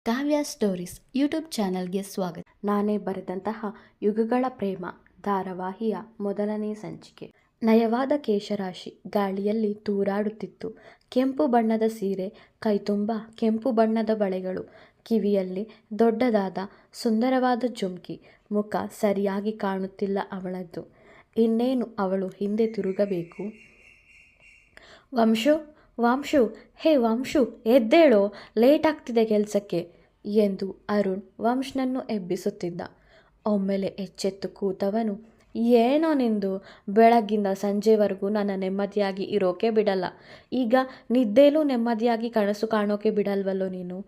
ಕಾವ್ಯ stories YouTube ಚಾನಲ್ಗೆ ಸ್ವಾಗತ. ನಾನೇ ಬರೆದಂತಹ ಯುಗಗಳ ಪ್ರೇಮ ಧಾರಾವಾಹಿಯ ಮೊದಲನೇ ಸಂಚಿಕೆ. ನಯವಾದ ಕೇಶರಾಶಿ ಗಾಳಿಯಲ್ಲಿ ತೂರಾಡುತ್ತಿತ್ತು. ಕೆಂಪು ಬಣ್ಣದ ಸೀರೆ, ಕೈತುಂಬ ಕೆಂಪು ಬಣ್ಣದ ಬಳೆಗಳು, ಕಿವಿಯಲ್ಲಿ ದೊಡ್ಡದಾದ ಸುಂದರವಾದ ಜುಮ್ಕಿ. ಮುಖ ಸರಿಯಾಗಿ ಕಾಣುತ್ತಿಲ್ಲ ಅವಳದ್ದು. ಇನ್ನೇನು ಅವಳು ಹಿಂದೆ ತಿರುಗಬೇಕು. ವಂಶು ವಂಶು ಹೇ ವಂಶು, ಎದ್ದೇಳೋ, ಲೇಟ್ ಆಗ್ತಿದೆ ಕೆಲಸಕ್ಕೆ ಎಂದು ಅರುಣ್ ವಂಶ್ನನ್ನು ಎಬ್ಬಿಸುತ್ತಿದ್ದ. ಒಮ್ಮೆಲೆ ಎಚ್ಚೆತ್ತು ಕೂತವನು, ಏನೋ ನಿಂದು, ಬೆಳಗ್ಗಿಂದ ಸಂಜೆವರೆಗೂ ನನ್ನ ನೆಮ್ಮದಿಯಾಗಿ ಇರೋಕೆ ಬಿಡಲ್ಲ. ಈಗ ನಿದ್ದೇಲೂ ನೆಮ್ಮದಿಯಾಗಿ ಕನಸು ಕಾಣೋಕೆ ಬಿಡಲ್ವಲ್ಲೋ ನೀನು.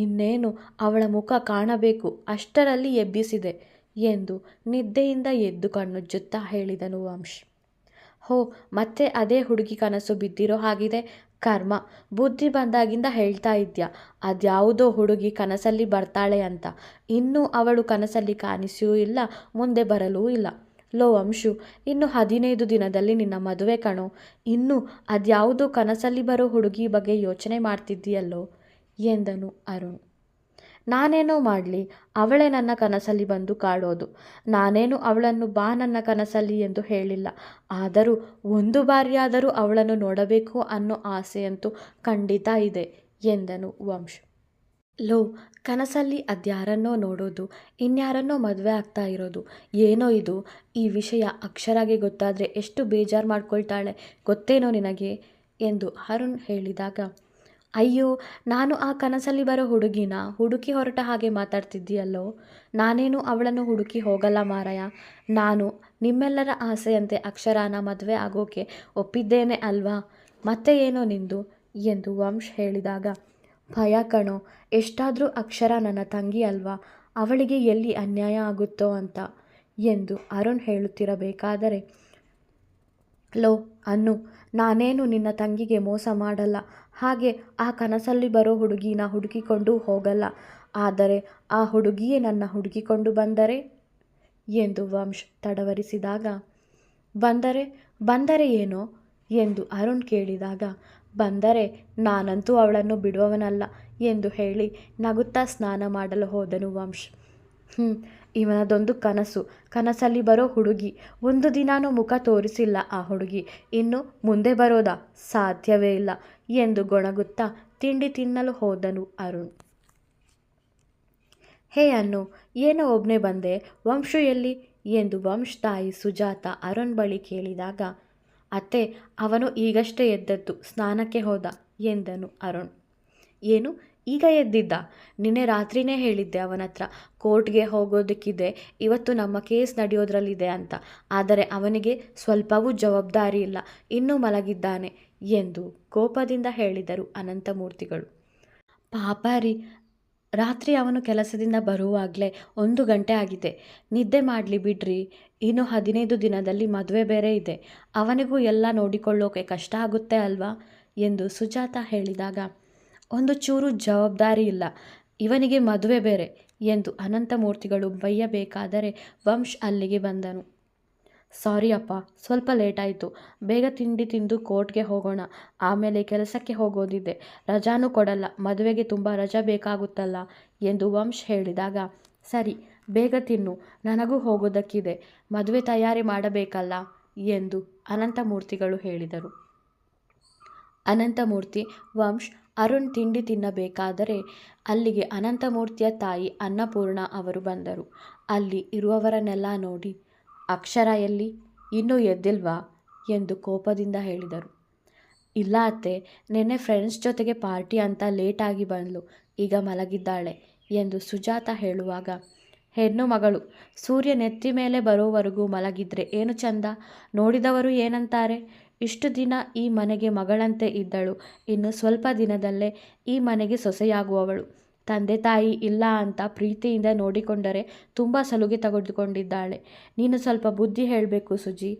ಇನ್ನೇನು ಅವಳ ಮುಖ ಕಾಣಬೇಕು ಅಷ್ಟರಲ್ಲಿ ಎಬ್ಬಿಸಿದೆ ಎಂದು ನಿದ್ದೆಯಿಂದ ಎದ್ದು ಕಣ್ಣುಜ್ಜುತ್ತಾ ಹೇಳಿದನು ವಂಶ್. ಹೋ, ಮತ್ತೆ ಅದೇ ಹುಡುಗಿ ಕನಸು ಬಿದ್ದಿರೋ ಹಾಗಿದೆ. ಕರ್ಮ, ಬುದ್ಧಿ ಬಂದಾಗಿಂದ ಹೇಳ್ತಾ ಇದ್ಯಾ ಅದ್ಯಾವುದೋ ಹುಡುಗಿ ಕನಸಲ್ಲಿ ಬರ್ತಾಳೆ ಅಂತ. ಇನ್ನೂ ಅವಳು ಕನಸಲ್ಲಿ ಕಾಣಿಸಿಯೂ ಇಲ್ಲ, ಮುಂದೆ ಬರಲೂ ಇಲ್ಲ. ಲೋ ವಂಶು, ಇನ್ನು 15 ದಿನದಲ್ಲಿ ನಿನ್ನ ಮದುವೆ ಕಣೋ. ಇನ್ನೂ ಅದ್ಯಾವುದೋ ಕನಸಲ್ಲಿ ಬರೋ ಹುಡುಗಿ ಬಗ್ಗೆ ಯೋಚನೆ ಮಾಡ್ತಿದ್ದೀಯಲ್ಲೋ ಎಂದನು ಅರುಣ್. ನಾನೇನೋ ಮಾಡಲಿ, ಅವಳೇ ನನ್ನ ಕನಸಲ್ಲಿ ಬಂದು ಕಾಡೋದು. ನಾನೇನು ಅವಳನ್ನು ಬಾ ನನ್ನ ಕನಸಲ್ಲಿ ಎಂದು ಹೇಳಿಲ್ಲ. ಆದರೂ ಒಂದು ಬಾರಿಯಾದರೂ ಅವಳನ್ನು ನೋಡಬೇಕು ಅನ್ನೋ ಆಸೆಯಂತೂ ಖಂಡಿತ ಇದೆ ಎಂದನು ವಂಶ್. ಲೋ, ಕನಸಲ್ಲಿ ಅದ್ಯಾರನ್ನೋ ನೋಡೋದು, ಇನ್ಯಾರನ್ನೋ ಮದುವೆ ಆಗ್ತಾ ಇರೋದು, ಏನೋ ಇದು. ಈ ವಿಷಯ ಅಕ್ಷರಾಗೆ ಗೊತ್ತಾದರೆ ಎಷ್ಟು ಬೇಜಾರು ಮಾಡ್ಕೊಳ್ತಾಳೆ ಗೊತ್ತೇನೋ ನಿನಗೆ ಎಂದು ಅರುಣ್ ಹೇಳಿದಾಗ, ಅಯ್ಯೋ, ನಾನು ಆ ಕನಸಲ್ಲಿ ಬರೋ ಹುಡುಗಿನ ಹುಡುಕಿ ಹೊರಟ ಹಾಗೆ ಮಾತಾಡ್ತಿದ್ದೀಯಲ್ಲೋ. ನಾನೇನು ಅವಳನ್ನು ಹುಡುಕಿ ಹೋಗಲ್ಲ ಮಾರಾಯ. ನಾನು ನಿಮ್ಮೆಲ್ಲರ ಆಸೆಯಂತೆ ಅಕ್ಷರಾನ ಮದುವೆ ಆಗೋಕೆ ಒಪ್ಪಿದ್ದೇನೆ ಅಲ್ವಾ. ಮತ್ತೆ ಏನೋ ನಿಂದು ಎಂದು ವಂಶ್ ಹೇಳಿದಾಗ, ಭಯ ಕಣೋ, ಎಷ್ಟಾದರೂ ಅಕ್ಷರ ನನ್ನ ತಂಗಿ ಅಲ್ವಾ, ಅವಳಿಗೆ ಎಲ್ಲಿ ಅನ್ಯಾಯ ಆಗುತ್ತೋ ಅಂತ ಎಂದು ಅರುಣ್ ಹೇಳುತ್ತಿರಬೇಕಾದರೆ, ಲೋ ಅನ್ನು, ನಾನೇನು ನಿನ್ನ ತಂಗಿಗೆ ಮೋಸ ಮಾಡಲ್ಲ. ಹಾಗೆ ಆ ಕನಸಲ್ಲಿ ಬರೋ ಹುಡುಗಿನ ಹುಡುಕಿಕೊಂಡು ಹೋಗಲ್ಲ. ಆದರೆ ಆ ಹುಡುಗಿಯೇ ನನ್ನ ಹುಡುಕಿಕೊಂಡು ಬಂದರೆ ಎಂದು ವಂಶ್ ತಡವರಿಸಿದಾಗ, ಬಂದರೆ ಏನೋ ಎಂದು ಅರುಣ್ ಕೇಳಿದಾಗ, ಬಂದರೆ ನಾನಂತೂ ಅವಳನ್ನು ಬಿಡುವವನಲ್ಲ ಎಂದು ಹೇಳಿ ನಗುತ್ತಾ ಸ್ನಾನ ಮಾಡಲು ಹೋದನು ವಂಶ್. ಇವನದೊಂದು ಕನಸು, ಕನಸಲ್ಲಿ ಬರೋ ಹುಡುಗಿ. ಒಂದು ದಿನಾನೂ ಮುಖ ತೋರಿಸಿಲ್ಲ ಆ ಹುಡುಗಿ. ಇನ್ನು ಮುಂದೆ ಬರೋದಾ? ಸಾಧ್ಯವೇ ಇಲ್ಲ ಎಂದು ಗೊಣಗುತ್ತಾ ತಿಂಡಿ ತಿನ್ನಲು ಹೋದನು ಅರುಣ್. ಹೇ ಅನ್ನು, ಏನೋ ಒಬ್ಬನೇ ಬಂದೆ, ವಂಶು ಎಲ್ಲಿ ಎಂದು ವಂಶ್ ತಾಯಿ ಸುಜಾತ ಅರುಣ್ ಬಳಿ ಕೇಳಿದಾಗ, ಅತ್ತೆ, ಅವನು ಈಗಷ್ಟೇ ಎದ್ದದ್ದು, ಸ್ನಾನಕ್ಕೆ ಹೋದ ಎಂದನು ಅರುಣ್. ಏನು, ಈಗ ಎದ್ದಿದ್ದ? ನಿನ್ನೆ ರಾತ್ರಿನೇ ಹೇಳಿದ್ದೆ ಅವನ ಹತ್ರ, ಕೋರ್ಟ್ಗೆ ಹೋಗೋದಕ್ಕಿದೆ, ಇವತ್ತು ನಮ್ಮ ಕೇಸ್ ನಡೆಯೋದ್ರಲ್ಲಿದೆ ಅಂತ. ಆದರೆ ಅವನಿಗೆ ಸ್ವಲ್ಪವೂ ಜವಾಬ್ದಾರಿ ಇಲ್ಲ, ಇನ್ನೂ ಮಲಗಿದ್ದಾನೆ ಎಂದು ಕೋಪದಿಂದ ಹೇಳಿದರು ಅನಂತಮೂರ್ತಿಗಳು. ಪಾಪ ರೀ, ರಾತ್ರಿ ಅವನು ಕೆಲಸದಿಂದ ಬರುವಾಗಲೇ 1 ಗಂಟೆ ಆಗಿದೆ. ನಿದ್ದೆ ಮಾಡಲಿ ಬಿಡ್ರಿ. ಇನ್ನು 15 ದಿನದಲ್ಲಿ ಮದುವೆ ಬೇರೆ ಇದೆ. ಅವನಿಗೂ ಎಲ್ಲ ನೋಡಿಕೊಳ್ಳೋಕೆ ಕಷ್ಟ ಆಗುತ್ತೆ ಅಲ್ವಾ ಎಂದು ಸುಜಾತ ಹೇಳಿದಾಗ, ಒಂದು ಚೂರು ಜವಾಬ್ದಾರಿ ಇಲ್ಲ, ಇವನಿಗೆ ಮದುವೆ ಬೇರೆ ಎಂದು ಅನಂತಮೂರ್ತಿಗಳು ಬೈಯಬೇಕಾದರೆ ವಂಶ್ ಅಲ್ಲಿಗೆ ಬಂದನು. ಸಾರಿ ಅಪ್ಪ, ಸ್ವಲ್ಪ ಲೇಟಾಯಿತು. ಬೇಗ ತಿಂಡಿ ತಿಂದು ಕೋರ್ಟ್ಗೆ ಹೋಗೋಣ, ಆಮೇಲೆ ಕೆಲಸಕ್ಕೆ ಹೋಗೋದಿದೆ. ರಜಾನೂ ಕೊಡಲ್ಲ, ಮದುವೆಗೆ ತುಂಬ ರಜಾ ಬೇಕಾಗುತ್ತಲ್ಲ ಎಂದು ವಂಶ್ ಹೇಳಿದಾಗ, ಸರಿ, ಬೇಗ ತಿನ್ನು, ನನಗೂ ಹೋಗೋದಕ್ಕಿದೆ, ಮದುವೆ ತಯಾರಿ ಮಾಡಬೇಕಲ್ಲ ಎಂದು ಅನಂತಮೂರ್ತಿಗಳು ಹೇಳಿದರು. ಅನಂತಮೂರ್ತಿ, ವಂಶ್, ಅರುಣ್ ತಿಂಡಿ ತಿನ್ನಬೇಕಾದರೆ ಅಲ್ಲಿಗೆ ಅನಂತಮೂರ್ತಿಯ ತಾಯಿ ಅನ್ನಪೂರ್ಣ ಅವರು ಬಂದರು. ಅಲ್ಲಿ ಇರುವವರನ್ನೆಲ್ಲ ನೋಡಿ, ಅಕ್ಷರ ಎಲ್ಲಿ, ಇನ್ನೂ ಎದ್ದಿಲ್ವಾ ಎಂದು ಕೋಪದಿಂದ ಹೇಳಿದರು. ಇಲ್ಲ ಅತ್ತೆ, ನಿನ್ನೆ ಫ್ರೆಂಡ್ಸ್ ಜೊತೆಗೆ ಪಾರ್ಟಿ ಅಂತ ಲೇಟಾಗಿ ಬಂದ್ಲು, ಈಗ ಮಲಗಿದ್ದಾಳೆ ಎಂದು ಸುಜಾತ ಹೇಳುವಾಗ, ಹೆಣ್ಣು ಮಗಳು ಸೂರ್ಯ ನೆತ್ತಿ ಮೇಲೆ ಬರೋವರೆಗೂ ಮಲಗಿದ್ರೆ ಏನು ಚಂದ, ನೋಡಿದವರು ಏನಂತಾರೆ. ಇಷ್ಟು ದಿನ ಈ ಮನೆಗೆ ಮಗಳಂತೆ ಇದ್ದಳು, ಇನ್ನು ಸ್ವಲ್ಪ ದಿನದಲ್ಲೇ ಈ ಮನೆಗೆ ಸೊಸೆಯಾಗುವವಳು. ತಂದೆ ತಾಯಿ ಇಲ್ಲ ಅಂತ ಪ್ರೀತಿಯಿಂದ ನೋಡಿಕೊಂಡರೆ ತುಂಬ ಸಲುಗೆ ತೆಗೆದುಕೊಂಡಿದ್ದಾಳೆ. ನೀನು ಸ್ವಲ್ಪ ಬುದ್ಧಿ ಹೇಳಬೇಕು ಸುಜಿ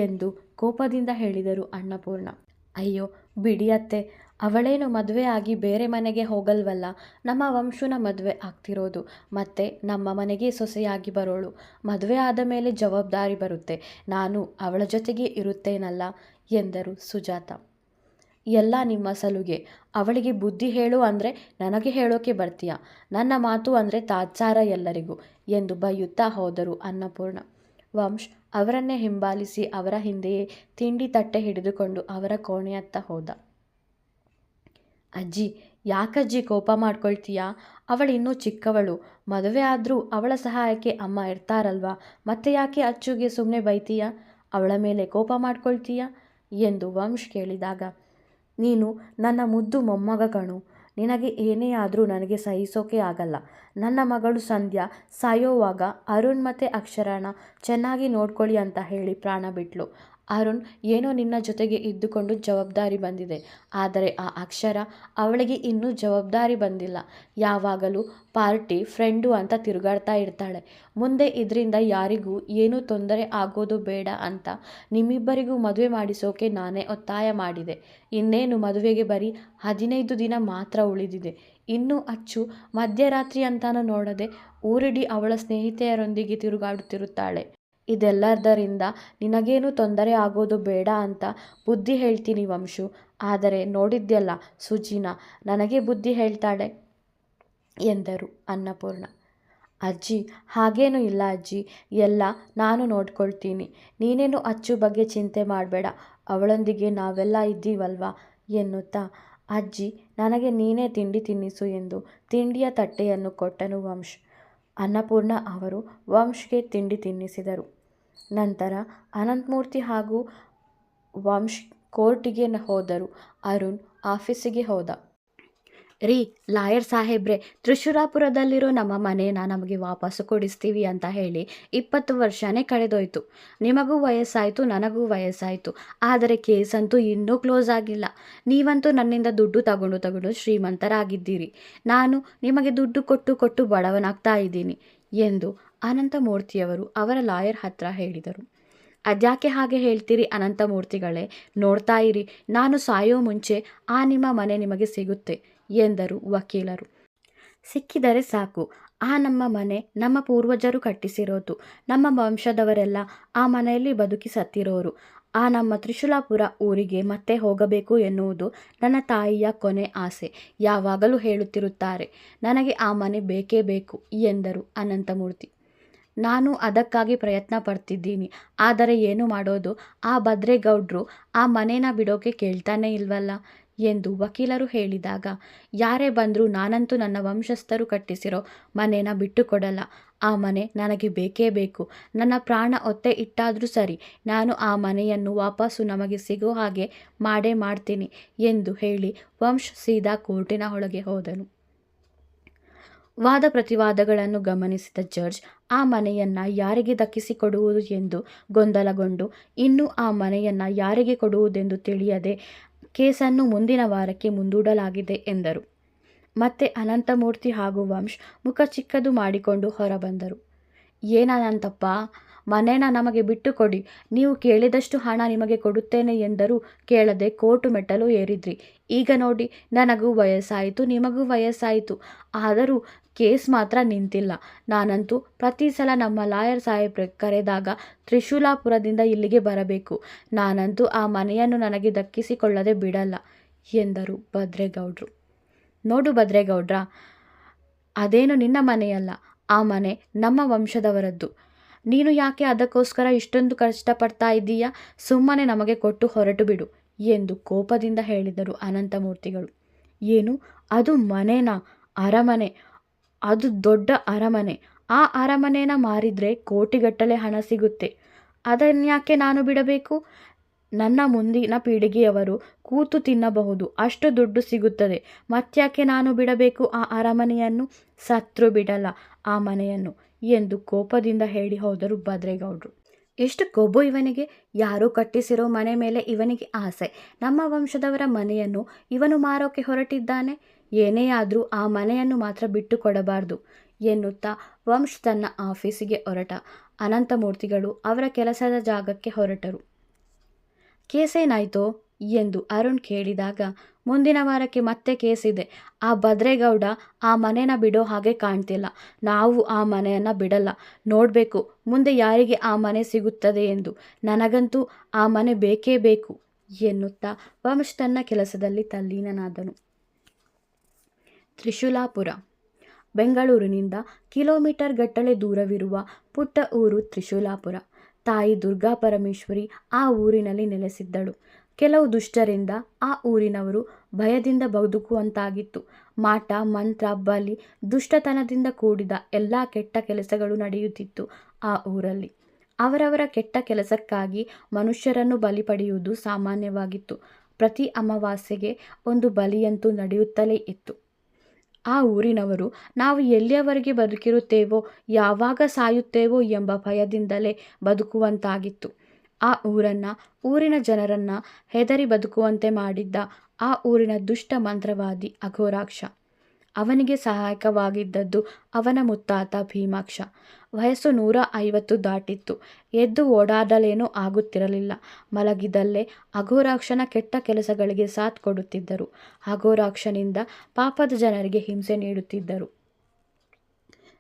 ಎಂದು ಕೋಪದಿಂದ ಹೇಳಿದರು ಅನ್ನಪೂರ್ಣ. ಅಯ್ಯೋ ಬಿಡಿ ಅತ್ತೆ, ಅವಳೇನು ಮದುವೆ ಆಗಿ ಬೇರೆ ಮನೆಗೆ ಹೋಗಲ್ವಲ್ಲ. ನಮ್ಮ ವಂಶುನ ಮದುವೆ ಆಗ್ತಿರೋದು, ಮತ್ತೆ ನಮ್ಮ ಮನೆಗೆ ಸೊಸೆಯಾಗಿ ಬರೋಳು. ಮದುವೆ ಆದ ಮೇಲೆ ಜವಾಬ್ದಾರಿ ಬರುತ್ತೆ, ನಾನು ಅವಳ ಜೊತೆಗೆ ಇರುತ್ತೇನಲ್ಲ ಎಂದರು ಸುಜಾತ. ಎಲ್ಲ ನಿಮ್ಮ ಸಲುಗೆ. ಅವಳಿಗೆ ಬುದ್ಧಿ ಹೇಳು ಅಂದರೆ ನನಗೆ ಹೇಳೋಕೆ ಬರ್ತೀಯ. ನನ್ನ ಮಾತು ಅಂದರೆ ತಾತ್ಸಾರ ಎಲ್ಲರಿಗೂ ಎಂದು ಬೈಯುತ್ತಾ ಹೋದರು ಅನ್ನಪೂರ್ಣ. ವಂಶ್ ಅವರನ್ನೇ ಹಿಂಬಾಲಿಸಿ ಅವರ ಹಿಂದೆಯೇ ತಿಂಡಿ ತಟ್ಟೆ ಹಿಡಿದುಕೊಂಡು ಅವರ ಕೋಣೆಯತ್ತ ಹೋದ. ಅಜ್ಜಿ, ಯಾಕಜ್ಜಿ ಕೋಪ ಮಾಡ್ಕೊಳ್ತೀಯಾ? ಅವಳಿನ್ನೂ ಚಿಕ್ಕವಳು. ಮದುವೆ ಆದರೂ ಅವಳ ಸಹಾಯಕ್ಕೆ ಅಮ್ಮ ಇರ್ತಾರಲ್ವಾ? ಮತ್ತೆ ಯಾಕೆ ಅಚ್ಚುಗೆ ಸುಮ್ಮನೆ ಬೈತೀಯಾ? ಅವಳ ಮೇಲೆ ಕೋಪ ಮಾಡ್ಕೊಳ್ತೀಯಾ ಎಂದು ವಂಶ್ ಕೇಳಿದಾಗ, ನೀನು ನನ್ನ ಮುದ್ದು ಮೊಮ್ಮಗ ಕಣು. ನಿನಗೆ ಏನೇ ಆದರೂ ನನಗೆ ಸಹಿಸೋಕೆ ಆಗಲ್ಲ. ನನ್ನ ಮಗಳು ಸಂಧ್ಯಾ ಸಾಯೋವಾಗ ಅರುಣ್ ಮತ್ತು ಅಕ್ಷರನ ಚೆನ್ನಾಗಿ ನೋಡ್ಕೊಳ್ಳಿ ಅಂತ ಹೇಳಿ ಪ್ರಾಣ ಬಿಟ್ಲು. ಅರುಣ್ ಏನೋ ನಿನ್ನ ಜೊತೆಗೆ ಇದ್ದುಕೊಂಡು ಜವಾಬ್ದಾರಿ ಬಂದಿದೆ. ಆದರೆ ಆ ಅಕ್ಷರ, ಅವಳಿಗೆ ಇನ್ನೂ ಜವಾಬ್ದಾರಿ ಬಂದಿಲ್ಲ. ಯಾವಾಗಲೂ ಪಾರ್ಟಿ ಫ್ರೆಂಡು ಅಂತ ತಿರುಗಾಡ್ತಾ ಇರ್ತಾಳೆ. ಮುಂದೆ ಇದರಿಂದ ಯಾರಿಗೂ ಏನೂ ತೊಂದರೆ ಆಗೋದು ಬೇಡ ಅಂತ ನಿಮ್ಮಿಬ್ಬರಿಗೂ ಮದುವೆ ಮಾಡಿಸೋಕೆ ನಾನೇ ಒತ್ತಾಯ ಮಾಡಿದೆ. ಇನ್ನೇನು ಮದುವೆಗೆ ಬರೀ 15 ದಿನ ಮಾತ್ರ ಉಳಿದಿದೆ. ಇನ್ನೂ ಅಚ್ಚು ಮಧ್ಯರಾತ್ರಿ ಅಂತಾನು ನೋಡದೆ ಊರಿಡೀ ಅವಳ ಸ್ನೇಹಿತೆಯರೊಂದಿಗೆ ತಿರುಗಾಡುತ್ತಿರುತ್ತಾಳೆ. ಇದೆಲ್ಲದರಿಂದ ನಿನಗೇನು ತೊಂದರೆ ಆಗೋದು ಬೇಡ ಅಂತ ಬುದ್ಧಿ ಹೇಳ್ತೀನಿ ವಂಶು. ಆದರೆ ನೋಡಿದ್ಯಲ್ಲ ಸುಜಿನ, ನನಗೆ ಬುದ್ಧಿ ಹೇಳ್ತಾಳೆ ಎಂದರು ಅನ್ನಪೂರ್ಣ. ಅಜ್ಜಿ, ಹಾಗೇನೂ ಇಲ್ಲ ಅಜ್ಜಿ, ಎಲ್ಲ ನಾನು ನೋಡ್ಕೊಳ್ತೀನಿ. ನೀನೇನು ಅಚ್ಚು ಬಗ್ಗೆ ಚಿಂತೆ ಮಾಡಬೇಡ. ಅವಳೊಂದಿಗೆ ನಾವೆಲ್ಲ ಇದ್ದೀವಲ್ವಾ ಎನ್ನುತ್ತಾ, ಅಜ್ಜಿ ನನಗೆ ನೀನೇ ತಿಂಡಿ ತಿನ್ನಿಸು ಎಂದು ತಿಂಡಿಯ ತಟ್ಟೆಯನ್ನು ಕೊಟ್ಟನು ವಂಶ್. ಅನ್ನಪೂರ್ಣ ಅವರು ವಂಶ್ಗೆ ತಿಂಡಿ ತಿನ್ನಿಸಿದರು. ನಂತರ ಅನಂತಮೂರ್ತಿ ಹಾಗೂ ವಂಶ್ ಕೋರ್ಟಿಗೆ ಹೋದರು. ಅರುಣ್ ಆಫೀಸಿಗೆ ಹೋದ. ರೀ ಲಾಯರ್ ಸಾಹೇಬ್ರೆ, ತ್ರಿಶೂರಾಪುರದಲ್ಲಿರೋ ನಮ್ಮ ಮನೇನ ನಮಗೆ ವಾಪಸ್ಸು ಕೊಡಿಸ್ತೀವಿ ಅಂತ ಹೇಳಿ 20 ವರ್ಷನೇ ಕಳೆದೋಯ್ತು. ನಿಮಗೂ ವಯಸ್ಸಾಯಿತು, ನನಗೂ ವಯಸ್ಸಾಯಿತು. ಆದರೆ ಕೇಸಂತೂ ಇನ್ನೂ ಕ್ಲೋಸ್ ಆಗಿಲ್ಲ. ನೀವಂತೂ ನನ್ನಿಂದ ದುಡ್ಡು ತಗೊಂಡು ಶ್ರೀಮಂತರಾಗಿದ್ದೀರಿ. ನಾನು ನಿಮಗೆ ದುಡ್ಡು ಕೊಟ್ಟು ಬಡವನಾಗ್ತಾ ಇದ್ದೀನಿ ಎಂದು ಅನಂತಮೂರ್ತಿಯವರು ಅವರ ಲಾಯರ್ ಹತ್ರ ಹೇಳಿದರು. ಅದ್ಯಾಕೆ ಹಾಗೆ ಹೇಳ್ತೀರಿ ಅನಂತಮೂರ್ತಿಗಳೇ? ನೋಡ್ತಾ ಇರಿ, ನಾನು ಸಾಯೋ ಮುಂಚೆ ಆ ನಿಮ್ಮ ಮನೆ ನಿಮಗೆ ಸಿಗುತ್ತೆ ಎಂದರು ವಕೀಲರು. ಸಿಕ್ಕಿದರೆ ಸಾಕು. ಆ ನಮ್ಮ ಮನೆ ನಮ್ಮ ಪೂರ್ವಜರು ಕಟ್ಟಿಸಿರೋದು. ನಮ್ಮ ವಂಶದವರೆಲ್ಲ ಆ ಮನೆಯಲ್ಲಿ ಬದುಕಿ ಸತ್ತಿರೋರು. ಆ ನಮ್ಮ ತ್ರಿಶೂಲಾಪುರ ಊರಿಗೆ ಮತ್ತೆ ಹೋಗಬೇಕು ಎನ್ನುವುದು ನನ್ನ ತಾಯಿಯ ಕೊನೆ ಆಸೆ. ಯಾವಾಗಲೂ ಹೇಳುತ್ತಿರುತ್ತಾರೆ, ನನಗೆ ಆ ಮನೆ ಬೇಕೇ ಬೇಕು ಎಂದರು ಅನಂತಮೂರ್ತಿ. ನಾನು ಅದಕ್ಕಾಗಿ ಪ್ರಯತ್ನ ಪಡ್ತಿದ್ದೀನಿ. ಆದರೆ ಏನು ಮಾಡೋದು? ಆ ಭದ್ರೇಗೌಡರು ಆ ಮನೇನ ಬಿಡೋಕೆ ಕೇಳ್ತಾನೇ ಇಲ್ವಲ್ಲ ಎಂದು ವಕೀಲರು ಹೇಳಿದಾಗ, ಯಾರೇ ಬಂದರೂ ನಾನಂತೂ ನನ್ನ ವಂಶಸ್ಥರು ಕಟ್ಟಿಸಿರೋ ಮನೇನ ಬಿಟ್ಟು ಕೊಡಲ್ಲ. ಆ ಮನೆ ನನಗೆ ಬೇಕೇ ಬೇಕು. ನನ್ನ ಪ್ರಾಣ ಒತ್ತೆ ಇಟ್ಟಾದರೂ ಸರಿ, ನಾನು ಆ ಮನೆಯನ್ನು ವಾಪಸ್ಸು ನಮಗೆ ಸಿಗೋ ಹಾಗೆ ಮಾಡೇ ಮಾಡ್ತೀನಿ ಎಂದು ಹೇಳಿ ವಂಶ್ ಸೀದಾ ಕೋರ್ಟಿನ ಒಳಗೆ ಹೋದನು. ವಾದ ಪ್ರತಿವಾದಗಳನ್ನು ಗಮನಿಸಿದ ಜಡ್ಜ್ ಆ ಮನೆಯನ್ನು ಯಾರಿಗೆ ದಕ್ಕಿಸಿಕೊಡುವುದು ಎಂದು ಗೊಂದಲಗೊಂಡು, ಇನ್ನು ಆ ಮನೆಯನ್ನು ಯಾರಿಗೆ ಕೊಡುವುದೆಂದು ತಿಳಿಯದೆ ಕೇಸನ್ನು ಮುಂದಿನ ವಾರಕ್ಕೆ ಮುಂದೂಡಲಾಗಿದೆ ಎಂದರು. ಮತ್ತೆ ಅನಂತಮೂರ್ತಿ ಹಾಗೂ ವಂಶ್ ಮುಖ ಚಿಕ್ಕದು ಮಾಡಿಕೊಂಡು ಹೊರಬಂದರು. ಏನಂತಪ್ಪ, ಮನೇನ ನಮಗೆ ಬಿಟ್ಟು ಕೊಡಿ, ನೀವು ಕೇಳಿದಷ್ಟು ಹಣ ನಿಮಗೆ ಕೊಡುತ್ತೇನೆ ಎಂದರೂ ಕೇಳದೆ ಕೋರ್ಟು ಮೆಟ್ಟಲು ಏರಿದ್ರಿ. ಈಗ ನೋಡಿ, ನನಗೂ ವಯಸ್ಸಾಯಿತು, ನಿಮಗೂ ವಯಸ್ಸಾಯಿತು, ಆದರೂ ಕೇಸ್ ಮಾತ್ರ ನಿಂತಿಲ್ಲ. ನಾನಂತೂ ಪ್ರತಿ ಸಲ ನಮ್ಮ ಲಾಯರ್ ಸಾಹೇಬ್ರೆ ಕರೆದಾಗ ತ್ರಿಶೂಲಾಪುರದಿಂದ ಇಲ್ಲಿಗೆ ಬರಬೇಕು. ನಾನಂತೂ ಆ ಮನೆಯನ್ನು ನನಗೆ ದಕ್ಕಿಸಿಕೊಳ್ಳದೆ ಬಿಡಲ್ಲ ಎಂದರು ಭದ್ರೇಗೌಡರು. ನೋಡು ಭದ್ರೇಗೌಡ್ರ, ಅದೇನು ನಿನ್ನ ಮನೆಯಲ್ಲ, ಆ ಮನೆ ನಮ್ಮ ವಂಶದವರದ್ದು. ನೀನು ಯಾಕೆ ಅದಕ್ಕೋಸ್ಕರ ಇಷ್ಟೊಂದು ಕಷ್ಟಪಡ್ತಾ ಇದ್ದೀಯಾ? ಸುಮ್ಮನೆ ನಮಗೆ ಕೊಟ್ಟು ಹೊರಟು ಬಿಡು ಎಂದು ಕೋಪದಿಂದ ಹೇಳಿದರು ಅನಂತಮೂರ್ತಿಗಳು. ಏನು, ಅದು ಮನೆನಾ? ಅರಮನೆ, ಅದು ದೊಡ್ಡ ಅರಮನೆ. ಆ ಅರಮನೆನ ಮಾರಿದರೆ ಕೋಟಿಗಟ್ಟಲೆ ಹಣ ಸಿಗುತ್ತೆ. ಅದನ್ಯಾಕೆ ನಾನು ಬಿಡಬೇಕು? ನನ್ನ ಮುಂದಿನ ಪೀಳಿಗೆಯವರು ಕೂತು ತಿನ್ನಬಹುದು ಅಷ್ಟು ದುಡ್ಡು ಸಿಗುತ್ತದೆ. ಮತ್ತ್ಯಾಕೆ ನಾನು ಬಿಡಬೇಕು ಆ ಅರಮನೆಯನ್ನು? ಸತ್ರು ಬಿಡಲ್ಲ ಆ ಮನೆಯನ್ನು ಎಂದು ಕೋಪದಿಂದ ಹೇಳಿ ಹೋದರು ಭದ್ರೇಗೌಡರು. ಎಷ್ಟು ಕೊಬ್ಬು ಇವನಿಗೆ! ಯಾರೋ ಕಟ್ಟಿಸಿರೋ ಮನೆ ಮೇಲೆ ಇವನಿಗೆ ಆಸೆ. ನಮ್ಮ ವಂಶದವರ ಮನೆಯನ್ನು ಇವನು ಮಾರೋಕೆ ಹೊರಟಿದ್ದಾನೆ. ಏನೇ ಆದರೂ ಆ ಮನೆಯನ್ನು ಮಾತ್ರ ಬಿಟ್ಟು ಕೊಡಬಾರ್ದು ಎನ್ನುತ್ತಾ ವಂಶ್ ತನ್ನ ಆಫೀಸಿಗೆ ಹೊರಟ. ಅನಂತಮೂರ್ತಿಗಳು ಅವರ ಕೆಲಸದ ಜಾಗಕ್ಕೆ ಹೊರಟರು. ಕೇಸೇನಾಯ್ತೋ ಎಂದು ಅರುಣ್ ಕೇಳಿದಾಗ, ಮುಂದಿನ ವಾರಕ್ಕೆ ಮತ್ತೆ ಕೇಸಿದೆ. ಆ ಭದ್ರೇಗೌಡ ಆ ಮನೆನ ಬಿಡೋ ಹಾಗೆ ಕಾಣ್ತಿಲ್ಲ. ನಾವು ಆ ಮನೆಯನ್ನು ಬಿಡಲ್ಲ. ನೋಡಬೇಕು ಮುಂದೆ ಯಾರಿಗೆ ಆ ಮನೆ ಸಿಗುತ್ತದೆ ಎಂದು. ನನಗಂತೂ ಆ ಮನೆ ಬೇಕೇ ಬೇಕು ಎನ್ನುತ್ತಾ ವಂಶ್ ತನ್ನ ಕೆಲಸದಲ್ಲಿ ತಲ್ಲೀನನಾದನು. ತ್ರಿಶೂಲಾಪುರ. ಬೆಂಗಳೂರಿನಿಂದ ಕಿಲೋಮೀಟರ್ ಗಟ್ಟಲೆ ದೂರವಿರುವ ಪುಟ್ಟ ಊರು ತ್ರಿಶೂಲಾಪುರ. ತಾಯಿ ದುರ್ಗಾಪರಮೇಶ್ವರಿ ಆ ಊರಿನಲ್ಲಿ ನೆಲೆಸಿದ್ದಳು. ಕೆಲವು ದುಷ್ಟರಿಂದ ಆ ಊರಿನವರು ಭಯದಿಂದ ಬದುಕುವಂತಾಗಿತ್ತು. ಮಾಟ, ಮಂತ್ರ, ಬಲಿ, ದುಷ್ಟತನದಿಂದ ಕೂಡಿದ ಎಲ್ಲ ಕೆಟ್ಟ ಕೆಲಸಗಳು ನಡೆಯುತ್ತಿತ್ತು ಆ ಊರಲ್ಲಿ. ಅವರವರ ಕೆಟ್ಟ ಕೆಲಸಕ್ಕಾಗಿ ಮನುಷ್ಯರನ್ನು ಬಲಿ ಪಡೆಯುವುದು ಸಾಮಾನ್ಯವಾಗಿತ್ತು. ಪ್ರತಿ ಅಮಾವಾಸ್ಯೆಗೆ ಒಂದು ಬಲಿಯಂತೂ ನಡೆಯುತ್ತಲೇ ಇತ್ತು. ಆ ಊರಿನವರು ನಾವು ಎಲ್ಲಿಯವರೆಗೆ ಬದುಕಿರುತ್ತೇವೋ, ಯಾವಾಗ ಸಾಯುತ್ತೇವೋ ಎಂಬ ಭಯದಿಂದಲೇ ಬದುಕುವಂತಾಗಿತ್ತು. ಆ ಊರಿನ ಜನರನ್ನು ಹೆದರಿ ಬದುಕುವಂತೆ ಮಾಡಿದ್ದ ಆ ಊರಿನ ದುಷ್ಟ ಮಂತ್ರವಾದಿ ಅಘೋರಾಕ್ಷ. ಅವನಿಗೆ ಸಹಾಯಕವಾಗಿದ್ದದ್ದು ಅವನ ಮುತ್ತಾತ ಭೀಮಾಕ್ಷ. ವಯಸ್ಸು 150 ದಾಟಿತ್ತು. ಎದ್ದು ಓಡಾಡಲೇನೂ ಆಗುತ್ತಿರಲಿಲ್ಲ. ಮಲಗಿದಲ್ಲೇ ಅಘೋರಾಕ್ಷನ ಕೆಟ್ಟ ಕೆಲಸಗಳಿಗೆ ಸಾಥ್ ಕೊಡುತ್ತಿದ್ದರು. ಅಘೋರಾಕ್ಷನಿಂದ ಪಾಪದ ಜನರಿಗೆ ಹಿಂಸೆ ನೀಡುತ್ತಿದ್ದರು.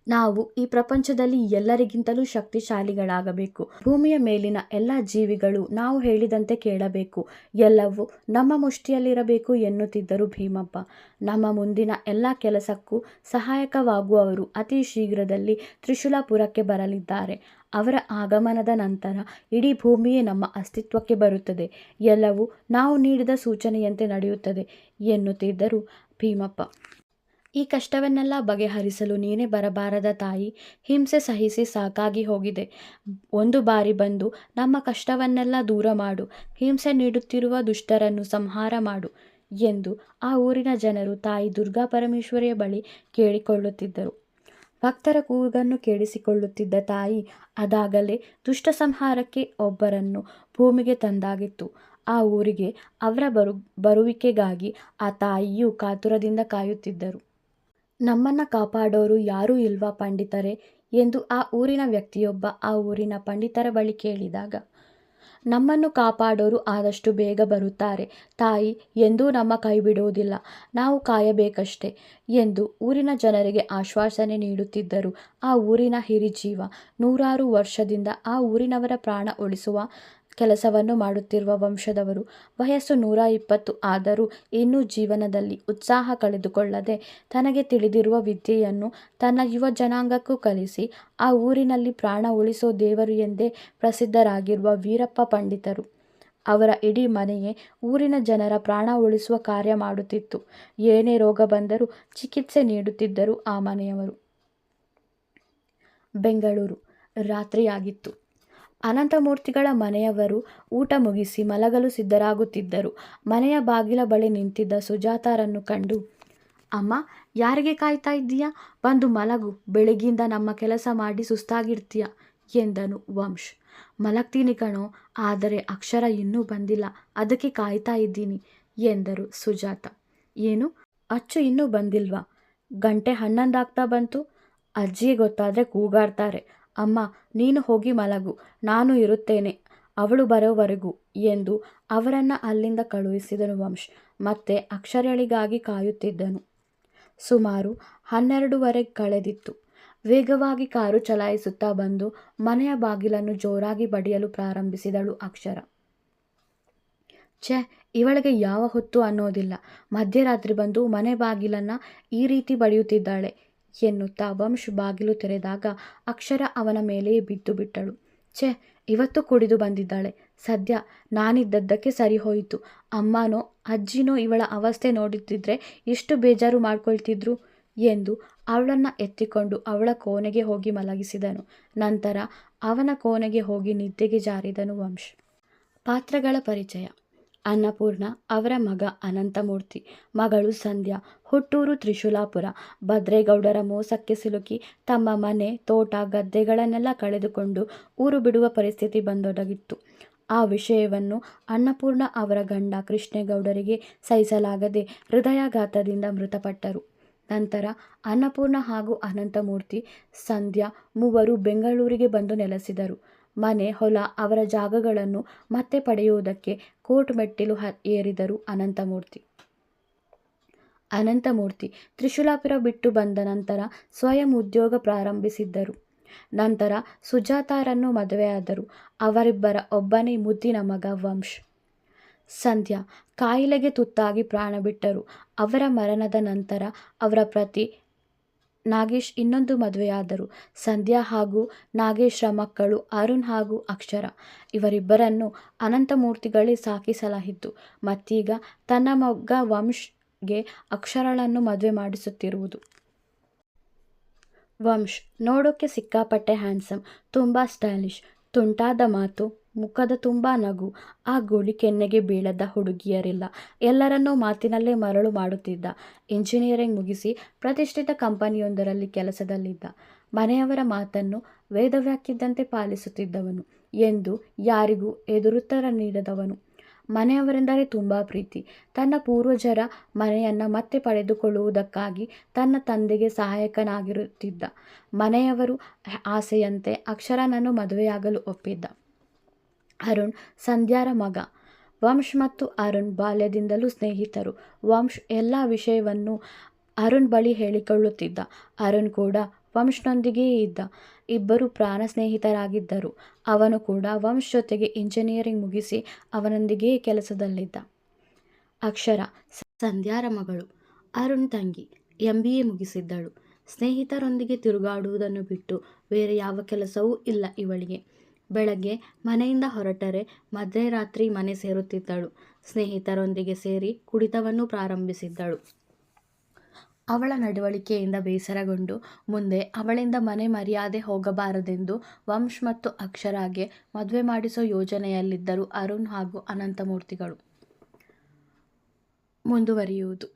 ನಾವು ಈ ಪ್ರಪಂಚದಲ್ಲಿ ಎಲ್ಲರಿಗಿಂತಲೂ ಶಕ್ತಿಶಾಲಿಗಳಾಗಬೇಕು. ಭೂಮಿಯ ಮೇಲಿನ ಎಲ್ಲ ಜೀವಿಗಳು ನಾವು ಹೇಳಿದಂತೆ ಕೇಳಬೇಕು. ಎಲ್ಲವೂ ನಮ್ಮ ಮುಷ್ಟಿಯಲ್ಲಿರಬೇಕು ಎನ್ನುತ್ತಿದ್ದರು ಭೀಮಪ್ಪ. ನಮ್ಮ ಮುಂದಿನ ಎಲ್ಲ ಕೆಲಸಕ್ಕೂ ಸಹಾಯಕವಾಗುವವರು ಅತಿ ಶೀಘ್ರದಲ್ಲಿ ತ್ರಿಶೂಲಾಪುರಕ್ಕೆ ಬರಲಿದ್ದಾರೆ. ಅವರ ಆಗಮನದ ನಂತರ ಇಡೀ ಭೂಮಿಯೇ ನಮ್ಮ ಅಸ್ತಿತ್ವಕ್ಕೆ ಬರುತ್ತದೆ. ಎಲ್ಲವೂ ನಾವು ನೀಡಿದ ಸೂಚನೆಯಂತೆ ನಡೆಯುತ್ತದೆ ಎನ್ನುತ್ತಿದ್ದರು ಭೀಮಪ್ಪ. ಈ ಕಷ್ಟವನ್ನೆಲ್ಲ ಬಗೆಹರಿಸಲು ನೀನೇ ಬರಬಾರದ ತಾಯಿ? ಹಿಂಸೆ ಸಹಿಸಿ ಸಾಕಾಗಿ ಹೋಗಿದೆ. ಒಂದು ಬಾರಿ ಬಂದು ನಮ್ಮ ಕಷ್ಟವನ್ನೆಲ್ಲ ದೂರ ಮಾಡು. ಹಿಂಸೆ ನೀಡುತ್ತಿರುವ ದುಷ್ಟರನ್ನು ಸಂಹಾರ ಮಾಡು ಎಂದು ಆ ಊರಿನ ಜನರು ತಾಯಿ ದುರ್ಗಾಪರಮೇಶ್ವರಿಯ ಬಳಿ ಕೇಳಿಕೊಳ್ಳುತ್ತಿದ್ದರು. ಭಕ್ತರ ಕೂಗನ್ನು ಕೇಳಿಸಿಕೊಳ್ಳುತ್ತಿದ್ದ ತಾಯಿ ಅದಾಗಲೇ ದುಷ್ಟ ಸಂಹಾರಕ್ಕೆ ಒಬ್ಬರನ್ನು ಭೂಮಿಗೆ ತಂದಾಗಿತ್ತು. ಆ ಊರಿಗೆ ಅವರ ಬರುವಿಕೆಗಾಗಿ ಆ ತಾಯಿಯೂ ಕಾತುರದಿಂದ ಕಾಯುತ್ತಿದ್ದರು. ನಮ್ಮನ್ನು ಕಾಪಾಡೋರು ಯಾರೂ ಇಲ್ವಾ ಪಂಡಿತರೇ ಎಂದು ಆ ಊರಿನ ವ್ಯಕ್ತಿಯೊಬ್ಬ ಆ ಊರಿನ ಪಂಡಿತರ ಬಳಿ ಕೇಳಿದಾಗ, ನಮ್ಮನ್ನು ಕಾಪಾಡೋರು ಆದಷ್ಟು ಬೇಗ ಬರುತ್ತಾರೆ ತಾಯಿ, ಎಂದೂ ನಮ್ಮ ಕೈ ಬಿಡುವುದಿಲ್ಲ, ನಾವು ಕಾಯಬೇಕಷ್ಟೆ ಎಂದು ಊರಿನ ಜನರಿಗೆ ಆಶ್ವಾಸನೆ ನೀಡುತ್ತಿದ್ದರು ಆ ಊರಿನ ಹಿರಿಜೀವ. 100 ವರ್ಷದಿಂದ ಆ ಊರಿನವರ ಪ್ರಾಣ ಉಳಿಸುವ ಕೆಲಸವನ್ನು ಮಾಡುತ್ತಿರುವ ವಂಶದವರು. ವಯಸ್ಸು 120 ಆದರೂ ಇನ್ನೂ ಜೀವನದಲ್ಲಿ ಉತ್ಸಾಹ ಕಳೆದುಕೊಳ್ಳದೆ ತನಗೆ ತಿಳಿದಿರುವ ವಿದ್ಯೆಯನ್ನು ತನ್ನ ಯುವ ಜನಾಂಗಕ್ಕೂ ಕಲಿಸಿ ಆ ಊರಿನಲ್ಲಿ ಪ್ರಾಣ ಉಳಿಸೋ ದೇವರು ಎಂದೇ ಪ್ರಸಿದ್ಧರಾಗಿರುವ ವೀರಪ್ಪ ಪಂಡಿತರು. ಅವರ ಇಡೀ ಮನೆಯೇ ಊರಿನ ಜನರ ಪ್ರಾಣ ಉಳಿಸುವ ಕಾರ್ಯ ಮಾಡುತ್ತಿತ್ತು. ಏನೇ ರೋಗ ಬಂದರೂ ಚಿಕಿತ್ಸೆ ನೀಡುತ್ತಿದ್ದರು ಆ ಮನೆಯವರು. ಬೆಂಗಳೂರು. ರಾತ್ರಿಯಾಗಿತ್ತು. ಅನಂತಮೂರ್ತಿಗಳ ಮನೆಯವರು ಊಟ ಮುಗಿಸಿ ಮಲಗಲು ಸಿದ್ಧರಾಗುತ್ತಿದ್ದರು. ಮನೆಯ ಬಾಗಿಲ ಬಳಿ ನಿಂತಿದ್ದ ಸುಜಾತಾರನ್ನು ಕಂಡು, ಅಮ್ಮ, ಯಾರಿಗೆ ಕಾಯ್ತಾ ಇದ್ದೀಯಾ? ಬಂದು ಮಲಗು, ಬೆಳಗಿಂದ ನಮ್ಮ ಕೆಲಸ ಮಾಡಿ ಸುಸ್ತಾಗಿರ್ತೀಯ ಎಂದನು ವಂಶ್. ಮಲಗ್ತೀನಿ ಕಣೋ, ಆದರೆ ಅಕ್ಷರ ಇನ್ನೂ ಬಂದಿಲ್ಲ, ಅದಕ್ಕೆ ಕಾಯ್ತಾ ಇದ್ದೀನಿ ಎಂದರು ಸುಜಾತ. ಏನು, ಅಚ್ಚು ಇನ್ನೂ ಬಂದಿಲ್ವಾ? ಗಂಟೆ 11 ಆಗ್ತಾ ಬಂತು. ಅಜ್ಜಿಗೆ ಗೊತ್ತಾದರೆ ಕೂಗಾಡ್ತಾರೆ. ಅಮ್ಮ, ನೀನು ಹೋಗಿ ಮಲಗು, ನಾನು ಇರುತ್ತೇನೆ ಅವಳು ಬರೋವರೆಗೂ ಎಂದು ಅವರನ್ನು ಅಲ್ಲಿಂದ ಕಳುಹಿಸಿದನು ವಂಶ್. ಮತ್ತೆ ಅಕ್ಷರಳಿಗಾಗಿ ಕಾಯುತ್ತಿದ್ದನು. ಸುಮಾರು 12 ಕಳೆದಿತ್ತು. ವೇಗವಾಗಿ ಕಾರು ಚಲಾಯಿಸುತ್ತಾ ಬಂದು ಮನೆಯ ಬಾಗಿಲನ್ನು ಜೋರಾಗಿ ಬಡಿಯಲು ಪ್ರಾರಂಭಿಸಿದಳು ಅಕ್ಷರ. ಛೆ, ಇವಳಿಗೆ ಯಾವ ಹೊತ್ತು ಅನ್ನೋದಿಲ್ಲ, ಮಧ್ಯರಾತ್ರಿ ಬಂದು ಮನೆ ಬಾಗಿಲನ್ನು ಈ ರೀತಿ ಬಡಿಯುತ್ತಿದ್ದಾಳೆ ಎನ್ನುತ್ತಾ ವಂಶ್ ಬಾಗಿಲು ತೆರೆದಾಗ ಅಕ್ಷರ ಅವನ ಮೇಲೆಯೇ ಬಿದ್ದು ಬಿಟ್ಟಳು. ಛೆ, ಇವತ್ತು ಕುಡಿದು ಬಂದಿದ್ದಾಳೆ. ಸದ್ಯ ನಾನಿದ್ದದ್ದಕ್ಕೆ ಸರಿ ಹೋಯಿತು. ಅಮ್ಮನೋ ಅಜ್ಜಿನೋ ಇವಳ ಅವಸ್ಥೆ ನೋಡುತ್ತಿದ್ರೆ ಎಷ್ಟು ಬೇಜಾರು ಮಾಡ್ಕೊಳ್ತಿದ್ರು ಎಂದು ಅವಳನ್ನು ಎತ್ತಿಕೊಂಡು ಅವಳ ಕೋಣೆಗೆ ಹೋಗಿ ಮಲಗಿಸಿದನು. ನಂತರ ಅವನ ಕೋಣೆಗೆ ಹೋಗಿ ನಿದ್ದೆಗೆ ಜಾರಿದನು ವಂಶ್. ಪಾತ್ರಗಳ ಪರಿಚಯ. ಅನ್ನಪೂರ್ಣ ಅವರ ಮಗ ಅನಂತಮೂರ್ತಿ, ಮಗಳು ಸಂಧ್ಯಾ, ಹುಟ್ಟೂರು ತ್ರಿಶೂಲಾಪುರ. ಭದ್ರೇಗೌಡರ ಮೋಸಕ್ಕೆ ಸಿಲುಕಿ ತಮ್ಮ ಮನೆ, ತೋಟ, ಗದ್ದೆಗಳನ್ನೆಲ್ಲ ಕಳೆದುಕೊಂಡು ಊರು ಬಿಡುವ ಪರಿಸ್ಥಿತಿ ಬಂದೊದಗಿತ್ತು. ಆ ವಿಷಯವನ್ನು ಅನ್ನಪೂರ್ಣ ಅವರ ಗಂಡ ಕೃಷ್ಣೇಗೌಡರಿಗೆ ಸಹಿಸಲಾಗದೆ ಹೃದಯಾಘಾತದಿಂದ ಮೃತಪಟ್ಟರು. ನಂತರ ಅನ್ನಪೂರ್ಣ ಹಾಗೂ ಅನಂತಮೂರ್ತಿ, ಸಂಧ್ಯಾ ಮೂವರು ಬೆಂಗಳೂರಿಗೆ ಬಂದು ನೆಲೆಸಿದರು. ಮನೆ, ಹೊಲ, ಅವರ ಜಾಗಗಳನ್ನು ಮತ್ತೆ ಪಡೆಯುವುದಕ್ಕೆ ಕೋರ್ಟ್ ಮೆಟ್ಟಿಲು ಏರಿದರು ಅನಂತಮೂರ್ತಿ ತ್ರಿಶೂಲಾಪುರ ಬಿಟ್ಟು ಬಂದ ನಂತರ ಸ್ವಯಂ ಉದ್ಯೋಗ ಪ್ರಾರಂಭಿಸಿದ್ದರು. ನಂತರ ಸುಜಾತಾರನ್ನು ಮದುವೆಯಾದರು. ಅವರಿಬ್ಬರ ಒಬ್ಬನೇ ಮುದ್ದಿನ ಮಗ ವಂಶ್. ಸಂಧ್ಯಾ ಕಾಯಿಲೆಗೆ ತುತ್ತಾಗಿ ಪ್ರಾಣ ಬಿಟ್ಟರು. ಅವರ ಮರಣದ ನಂತರ ಅವರ ಪತಿ ನಾಗೇಶ್ ಇನ್ನೊಂದು ಮದುವೆಯಾದರು. ಸಂಧ್ಯಾ ಹಾಗೂ ನಾಗೇಶ್ರ ಮಕ್ಕಳು ಅರುಣ್ ಹಾಗೂ ಅಕ್ಷರ. ಇವರಿಬ್ಬರನ್ನು ಅನಂತಮೂರ್ತಿಗಳೇ ಸಾಕಿಸಲಾಗಿತ್ತು. ಮತ್ತೀಗ ತನ್ನ ಮಗ ವಂಶ್ಗೆ ಅಕ್ಷರಳನ್ನು ಮದುವೆ ಮಾಡಿಸುತ್ತಿರುವುದು. ವಂಶ್ ನೋಡೋಕ್ಕೆ ಸಿಕ್ಕಾಪಟ್ಟೆ ಹ್ಯಾಂಡ್ಸಮ್, ತುಂಬ ಸ್ಟೈಲಿಶ್, ತುಂಟಾದ ಮಾತು, ಮುಖದ ತುಂಬ ನಗು. ಆ ಗೂಳಿ ಕೆನ್ನೆಗೆ ಬೀಳದ ಹುಡುಗಿಯರಿಲ್ಲ. ಎಲ್ಲರನ್ನೂ ಮಾತಿನಲ್ಲೇ ಮರಳು ಮಾಡುತ್ತಿದ್ದ. ಇಂಜಿನಿಯರಿಂಗ್ ಮುಗಿಸಿ ಪ್ರತಿಷ್ಠಿತ ಕಂಪನಿಯೊಂದರಲ್ಲಿ ಕೆಲಸದಲ್ಲಿದ್ದ. ಮನೆಯವರ ಮಾತನ್ನು ವೇದವಾಕ್ಯದಂತೆ ಪಾಲಿಸುತ್ತಿದ್ದವನು. ಎಂದು ಯಾರಿಗೂ ಎದುರುತ್ತರ ನೀಡದವನು. ಮನೆಯವರೆಂದರೆ ತುಂಬ ಪ್ರೀತಿ. ತನ್ನ ಪೂರ್ವಜರ ಮನೆಯನ್ನು ಮತ್ತೆ ಪಡೆದುಕೊಳ್ಳುವುದಕ್ಕಾಗಿ ತನ್ನ ತಂದೆಗೆ ಸಹಾಯಕನಾಗಿರುತ್ತಿದ್ದ. ಮನೆಯವರು ಆಸೆಯಂತೆ ಅಕ್ಷರನನ್ನು ಮದುವೆಯಾಗಲು ಒಪ್ಪಿದ್ದ. ಅರುಣ್ ಸಂಧ್ಯಾರ ಮಗ. ವಂಶ್ ಮತ್ತು ಅರುಣ್ ಬಾಲ್ಯದಿಂದಲೂ ಸ್ನೇಹಿತರು. ವಂಶ್ ಎಲ್ಲ ವಿಷಯವನ್ನು ಅರುಣ್ ಬಳಿ ಹೇಳಿಕೊಳ್ಳುತ್ತಿದ್ದ. ಅರುಣ್ ಕೂಡ ವಂಶ್ನೊಂದಿಗೆಯೇ ಇದ್ದ. ಇಬ್ಬರು ಪ್ರಾಣ ಸ್ನೇಹಿತರಾಗಿದ್ದರು. ಅವನು ಕೂಡ ವಂಶ್ ಜೊತೆಗೆ ಇಂಜಿನಿಯರಿಂಗ್ ಮುಗಿಸಿ ಅವನೊಂದಿಗೆಯೇ ಕೆಲಸದಲ್ಲಿದ್ದ. ಅಕ್ಷರ ಸಂಧ್ಯಾರ ಮಗಳು. ಅರುಣ್ ತಂಗಿ. MBA ಮುಗಿಸಿದ್ದಳು. ಸ್ನೇಹಿತರೊಂದಿಗೆ ತಿರುಗಾಡುವುದನ್ನು ಬಿಟ್ಟು ಬೇರೆ ಯಾವ ಕೆಲಸವೂ ಇಲ್ಲ ಇವಳಿಗೆ. ಬೆಳಗ್ಗೆ ಮನೆಯಿಂದ ಹೊರಟರೆ ಮಧ್ಯರಾತ್ರಿ ಮನೆ ಸೇರುತ್ತಿದ್ದಳು. ಸ್ನೇಹಿತರೊಂದಿಗೆ ಸೇರಿ ಕುಡಿತವನ್ನು ಪ್ರಾರಂಭಿಸಿದ್ದಳು. ಅವಳ ನಡವಳಿಕೆಯಿಂದ ಬೇಸರಗೊಂಡು ಮುಂದೆ ಅವಳಿಂದ ಮನೆ ಮರ್ಯಾದೆ ಹೋಗಬಾರದೆಂದು ವಂಶ್ ಮತ್ತು ಅಕ್ಷರಾಗೆ ಮದುವೆ ಮಾಡಿಸೋ ಯೋಜನೆಯಲ್ಲಿದ್ದರು ಅರುಣ್ ಹಾಗೂ ಅನಂತಮೂರ್ತಿಗಳು. ಮುಂದುವರಿಯುವುದು.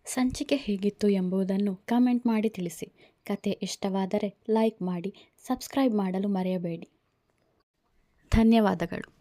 ಸಂಚಿಕೆ ಹೇಗಿತ್ತು ಎಂಬುದನ್ನು ಕಮೆಂಟ್ ಮಾಡಿ ತಿಳಿಸಿ. ಕತೆ ಇಷ್ಟವಾದರೆ ಲೈಕ್ ಮಾಡಿ, ಸಬ್ಸ್ಕ್ರೈಬ್ ಮಾಡಲು ಮರೆಯಬೇಡಿ. ಧನ್ಯವಾದಗಳು.